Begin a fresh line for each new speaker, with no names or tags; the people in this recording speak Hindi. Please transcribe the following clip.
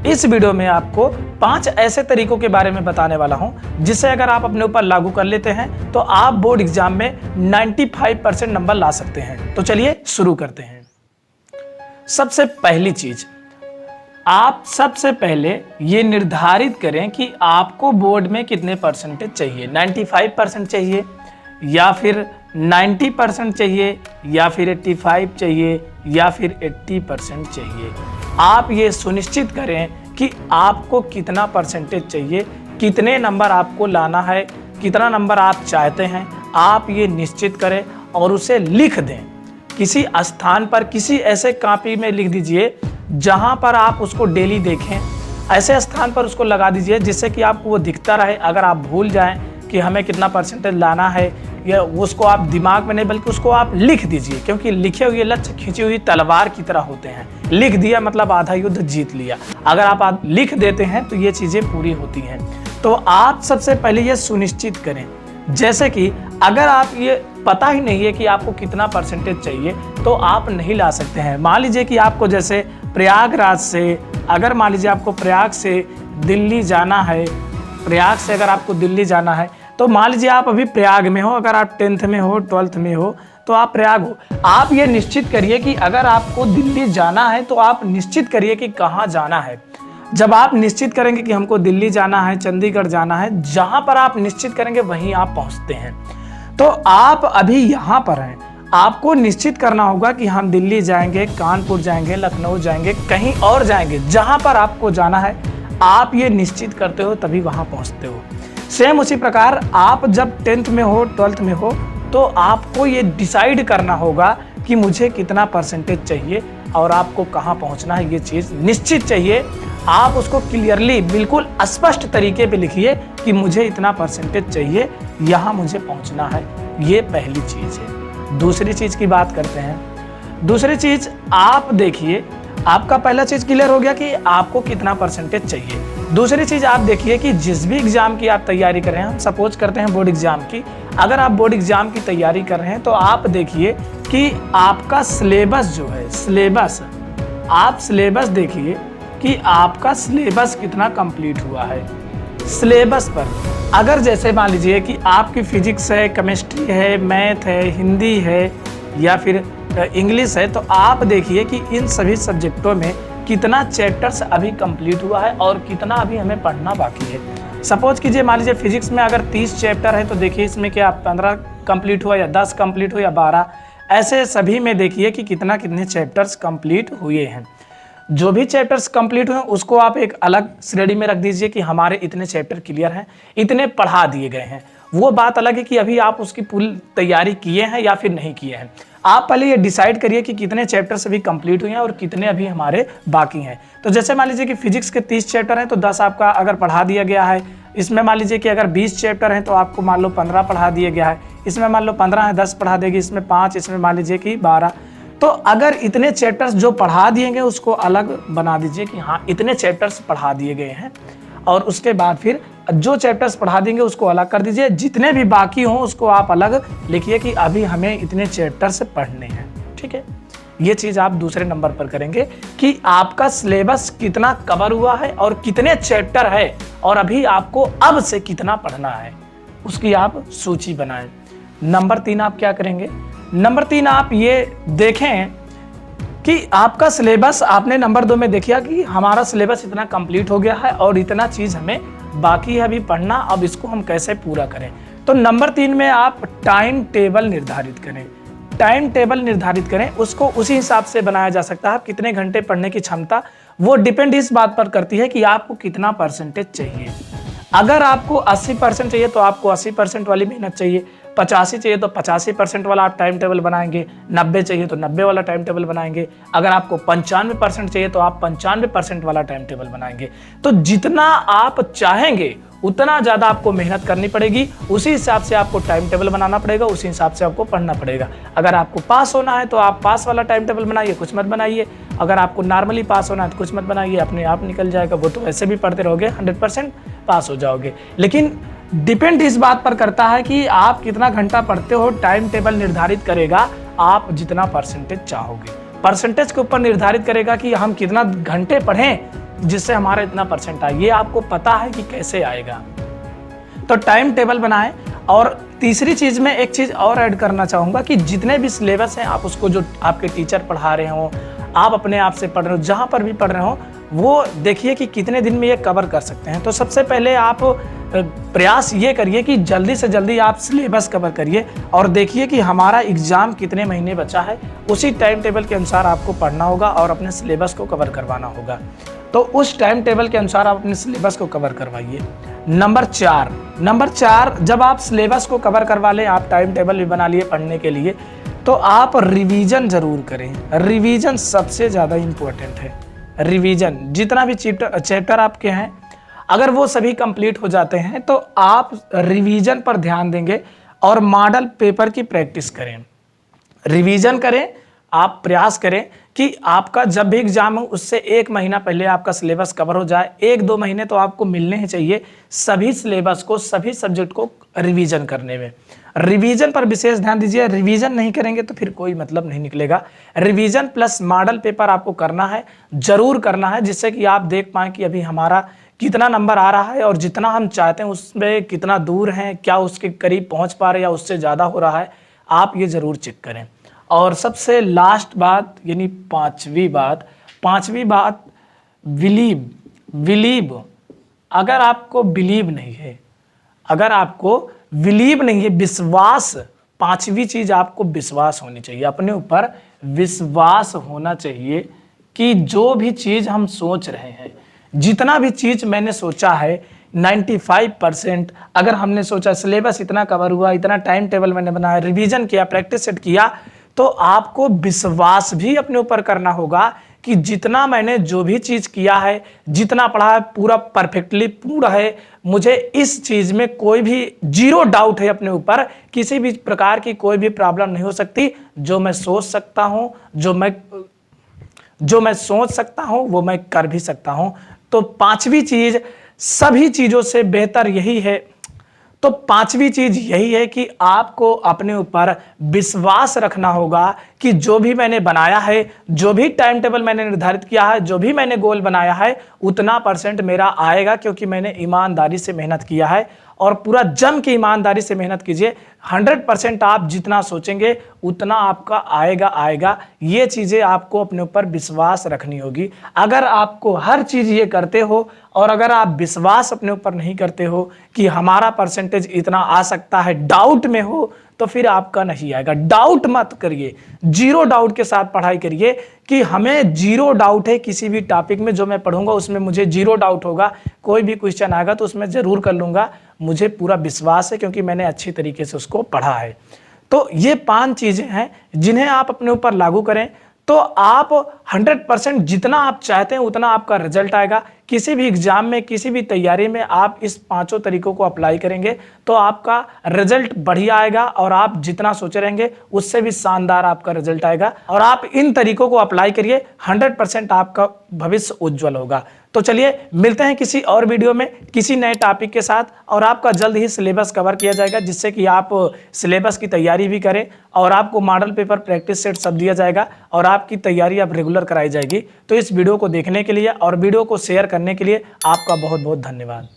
इस वीडियो में आपको 5 ऐसे तरीकों के बारे में बताने वाला हूं जिससे अगर आप अपने ऊपर लागू कर लेते हैं तो आप बोर्ड एग्जाम में 95% नंबर ला सकते हैं। तो चलिए शुरू करते हैं। सबसे पहली चीज, आप सबसे पहले ये निर्धारित करें कि आपको बोर्ड में कितने परसेंटेज चाहिए। 95% चाहिए या फिर 90% चाहिए या फिर 85 चाहिए या फिर 80% चाहिए। आप ये सुनिश्चित करें कि आपको कितना परसेंटेज चाहिए, कितने नंबर आपको लाना है, कितना नंबर आप चाहते हैं, आप ये निश्चित करें और उसे लिख दें। किसी स्थान पर, किसी ऐसे कॉपी में लिख दीजिए जहां पर आप उसको डेली देखें। ऐसे स्थान पर उसको लगा दीजिए जिससे कि आपको वो दिखता रहे। अगर आप भूल जाएं कि हमें कितना परसेंटेज लाना है, या उसको आप दिमाग में नहीं बल्कि उसको आप लिख दीजिए, क्योंकि लिखे हुए लक्ष्य खींची हुई तलवार की तरह होते हैं। लिख दिया मतलब आधा युद्ध जीत लिया। अगर आप लिख देते हैं तो ये चीज़ें पूरी होती हैं। तो आप सबसे पहले ये सुनिश्चित करें, जैसे कि अगर आप ये पता ही नहीं है कि आपको कितना परसेंटेज चाहिए तो आप नहीं ला सकते हैं। मान लीजिए कि आपको जैसे प्रयागराज से, अगर मान लीजिए आपको प्रयाग से दिल्ली जाना है, प्रयाग से अगर आपको दिल्ली जाना है तो मान लीजिए आप अभी प्रयाग में हो, अगर आप 10th में हो, 12th में हो तो आप प्रयाग हो। आप ये निश्चित करिए कि अगर आपको दिल्ली जाना है तो आप निश्चित करिए कि कहाँ जाना है। जब आप निश्चित करेंगे कि हमको दिल्ली जाना है, चंडीगढ़ जाना है, जहाँ पर आप निश्चित करेंगे वहीं आप पहुँचते हैं। तो आप अभी यहाँ पर हैं, आपको निश्चित करना होगा कि हम दिल्ली जाएंगे, कानपुर जाएंगे, लखनऊ जाएंगे, कहीं और जाएंगे। जहाँ पर आपको जाना है आप ये निश्चित करते हो तभी वहाँ पहुँचते हो। सेम उसी प्रकार आप जब 10th में हो, 12th में हो तो आपको ये डिसाइड करना होगा कि मुझे कितना परसेंटेज चाहिए और आपको कहाँ पहुँचना है। ये चीज़ निश्चित चाहिए। आप उसको क्लियरली बिल्कुल स्पष्ट तरीके पे लिखिए कि मुझे इतना परसेंटेज चाहिए, यहाँ मुझे पहुँचना है। ये पहली चीज़ है। दूसरी चीज़ की बात करते हैं। दूसरी चीज़ आप देखिए, आपका पहला चीज़ क्लियर हो गया कि आपको कितना परसेंटेज चाहिए। दूसरी चीज़ आप देखिए कि जिस भी एग्ज़ाम की आप तैयारी कर रहे हैं, हम सपोज करते हैं बोर्ड एग्ज़ाम की, अगर आप बोर्ड एग्ज़ाम की तैयारी कर रहे हैं तो आप देखिए कि आपका सिलेबस जो है, आप सिलेबस देखिए कि आपका सिलेबस कितना कंप्लीट हुआ है। सिलेबस पर अगर जैसे मान लीजिए कि आपकी फिजिक्स है, केमिस्ट्री है, मैथ है, हिंदी है या फिर इंग्लिश है, तो आप देखिए कि इन सभी सब्जेक्टों में कितना चैप्टर्स अभी कंप्लीट हुआ है और कितना अभी हमें पढ़ना बाकी है। सपोज कीजिए मान लीजिए फिजिक्स में अगर 30 चैप्टर है तो देखिए इसमें क्या 15 कंप्लीट हुआ या 10 कंप्लीट हुआ या 12, ऐसे सभी में देखिए कि कितने चैप्टर्स कंप्लीट हुए हैं। जो भी चैप्टर्स कंप्लीट हुए उसको आप एक अलग श्रेणी में रख दीजिए कि हमारे इतने चैप्टर क्लियर हैं, इतने पढ़ा दिए गए हैं। वो बात अलग है कि अभी आप उसकी पूरी तैयारी किए हैं या फिर नहीं किए हैं। आप पहले ये डिसाइड करिए कि कितने चैप्टर्स अभी कंप्लीट हुए हैं और कितने अभी हमारे बाकी हैं। तो जैसे मान लीजिए कि फिजिक्स के 30 चैप्टर हैं तो 10 आपका अगर पढ़ा दिया गया है। इसमें मान लीजिए कि अगर 20 चैप्टर हैं तो आपको मान लो 15 पढ़ा दिया गया है। इसमें मान लो 15 है, 10 पढ़ा देगी, इसमें 5, इसमें मान लीजिए कि 12। तो अगर इतने चैप्टर्स जो पढ़ा दिए गए उसको अलग बना दीजिए कि हाँ इतने चैप्टर्स पढ़ा दिए गए हैं, और उसके बाद फिर जो चैप्टर्स पढ़ा देंगे उसको अलग कर दीजिए। जितने भी बाकी हों उसको आप अलग लिखिए कि अभी हमें इतने चैप्टर्स पढ़ने हैं। ठीक है, ये चीज़ आप दूसरे नंबर पर करेंगे कि आपका सिलेबस कितना कवर हुआ है और कितने चैप्टर है और अभी आपको अब से कितना पढ़ना है, उसकी आप सूची बनाएं। नंबर 3 आप क्या करेंगे? नंबर 3 आप ये देखें कि आपका सिलेबस, आपने नंबर 2 में देखिए कि हमारा सिलेबस इतना कंप्लीट हो गया है और इतना चीज़ हमें बाकी है अभी पढ़ना, अब इसको हम कैसे पूरा करें। तो नंबर 3 में आप टाइम टेबल निर्धारित करें। टाइम टेबल निर्धारित करें, उसको उसी हिसाब से बनाया जा सकता है। आप कितने घंटे पढ़ने की क्षमता, वो डिपेंड इस बात पर करती है कि आपको कितना परसेंटेज चाहिए। अगर आपको 80% चाहिए तो आपको 80% वाली मेहनत चाहिए। 85 चाहिए तो 85% वाला आप टाइम टेबल बनाएंगे। 90 चाहिए तो 90 वाला टाइम टेबल बनाएंगे। अगर आपको 95% चाहिए तो आप 95% वाला टाइम टेबल बनाएंगे। तो जितना आप चाहेंगे उतना ज़्यादा आपको मेहनत करनी पड़ेगी, उसी हिसाब से आपको टाइम टेबल बनाना पड़ेगा, उसी हिसाब से आपको पढ़ना पड़ेगा। अगर आपको पास होना है तो आप पास वाला टाइम टेबल बनाइए, कुछ मत बनाइए। अगर आपको नॉर्मली पास होना है तो कुछ मत बनाइए, अपने आप निकल जाएगा। वो तो ऐसे भी पढ़ते रहोगे, 100% पास हो जाओगे। लेकिन डिपेंड इस बात पर करता है कि आप कितना घंटा पढ़ते हो। टाइम टेबल निर्धारित करेगा आप जितना परसेंटेज चाहोगे। परसेंटेज के ऊपर निर्धारित करेगा कि हम कितना घंटे पढ़ें, जिससे हमारा इतना परसेंट आए। ये आपको पता है कि कैसे आएगा, तो टाइम टेबल बनाएं। और तीसरी चीज़ में एक चीज़ और ऐड करना चाहूँगा कि जितने भी सिलेबस हैं आप उसको, जो आपके टीचर पढ़ा रहे हों, आप अपने आप से पढ़ रहे हो, जहाँ पर भी पढ़ रहे हो, वो देखिए कि कितने दिन में ये कवर कर सकते हैं। तो सबसे पहले आप प्रयास ये करिए कि जल्दी से जल्दी आप सिलेबस कवर करिए और देखिए कि हमारा एग्ज़ाम कितने महीने बचा है। उसी टाइम टेबल के अनुसार आपको पढ़ना होगा और अपने सिलेबस को कवर करवाना होगा। तो उस टाइम टेबल के अनुसार आप अपने सिलेबस को कवर करवाइए। नंबर 4, जब आप सिलेबस को कवर करवा लें, आप टाइम टेबल भी बना लिए पढ़ने के लिए, तो आप रिवीजन ज़रूर करें। रिवीजन सबसे ज़्यादा इम्पोर्टेंट है। रिवीजन जितना भी चैप्टर आपके हैं, अगर वो सभी कंप्लीट हो जाते हैं तो आप रिवीजन पर ध्यान देंगे और मॉडल पेपर की प्रैक्टिस करें। रिवीजन करें, आप प्रयास करें कि आपका जब भी एग्जाम हो उससे 1 महीना पहले आपका सिलेबस कवर हो जाए। 1-2 महीने तो आपको मिलने ही चाहिए सभी सिलेबस को, सभी सब्जेक्ट को रिवीजन करने में। रिवीजन पर विशेष ध्यान दीजिए। रिवीजन नहीं करेंगे तो फिर कोई मतलब नहीं निकलेगा। रिवीजन प्लस मॉडल पेपर आपको करना है, जरूर करना है, जिससे कि आप देख पाएँ कि अभी हमारा कितना नंबर आ रहा है और जितना हम चाहते हैं उसमें कितना दूर हैं, क्या उसके करीब पहुंच पा रहे हैं या उससे ज़्यादा हो रहा है। आप ये ज़रूर चेक करें। और सबसे लास्ट बात, यानी पांचवी बात, बिलीव। अगर आपको बिलीव नहीं है, विश्वास, पांचवी चीज आपको विश्वास होनी चाहिए। अपने ऊपर विश्वास होना चाहिए कि जो भी चीज हम सोच रहे हैं, जितना भी चीज मैंने सोचा है 95%, अगर हमने सोचा सिलेबस इतना कवर हुआ, इतना टाइम टेबल मैंने बनाया, रिवीजन किया, प्रैक्टिस सेट किया, तो आपको विश्वास भी अपने ऊपर करना होगा कि जितना मैंने जो भी चीज़ किया है, जितना पढ़ा है, पूरा परफेक्टली पूरा है। मुझे इस चीज़ में कोई भी जीरो डाउट है अपने ऊपर, किसी भी प्रकार की कोई भी प्रॉब्लम नहीं हो सकती। जो मैं सोच सकता हूँ, जो मैं सोच सकता हूँ वो मैं कर भी सकता हूँ। तो पांचवी चीज़ सभी चीज़ों से बेहतर यही है। तो पांचवी चीज यही है कि आपको अपने ऊपर विश्वास रखना होगा कि जो भी मैंने बनाया है, जो भी टाइम टेबल मैंने निर्धारित किया है, जो भी मैंने गोल बनाया है, उतना परसेंट मेरा आएगा, क्योंकि मैंने ईमानदारी से मेहनत किया है। और पूरा जम के ईमानदारी से मेहनत कीजिए। 100% आप जितना सोचेंगे उतना आपका आएगा। ये चीज़ें आपको अपने ऊपर विश्वास रखनी होगी। अगर आपको हर चीज़ ये करते हो और अगर आप विश्वास अपने ऊपर नहीं करते हो कि हमारा परसेंटेज इतना आ सकता है, डाउट में हो, तो फिर आपका नहीं आएगा। डाउट मत करिए, जीरो डाउट के साथ पढ़ाई करिए कि हमें जीरो डाउट है किसी भी टॉपिक में, जो मैं पढ़ूंगा उसमें मुझे जीरो डाउट होगा। कोई भी क्वेश्चन आएगा तो उसमें ज़रूर कर लूँगा, मुझे पूरा विश्वास है, क्योंकि मैंने अच्छी तरीके से उसको पढ़ा है। तो ये 5 चीज़ें हैं जिन्हें आप अपने ऊपर लागू करें तो आप 100% जितना आप चाहते हैं उतना आपका रिजल्ट आएगा। किसी भी एग्जाम में, किसी भी तैयारी में आप इस 5 तरीकों को अप्लाई करेंगे तो आपका रिजल्ट बढ़िया आएगा और आप जितना सोचे रहेंगे उससे भी शानदार आपका रिजल्ट आएगा। और आप इन तरीकों को अप्लाई करिए, 100% आपका भविष्य उज्जवल होगा। तो चलिए मिलते हैं किसी और वीडियो में किसी नए टॉपिक के साथ, और आपका जल्द ही सिलेबस कवर किया जाएगा, जिससे कि आप सिलेबस की तैयारी भी करें और आपको मॉडल पेपर, प्रैक्टिस सेट सब दिया जाएगा और आपकी तैयारी अब रेगुलर कराई जाएगी। तो इस वीडियो को देखने के लिए और वीडियो को शेयर करने के लिए आपका बहुत बहुत धन्यवाद।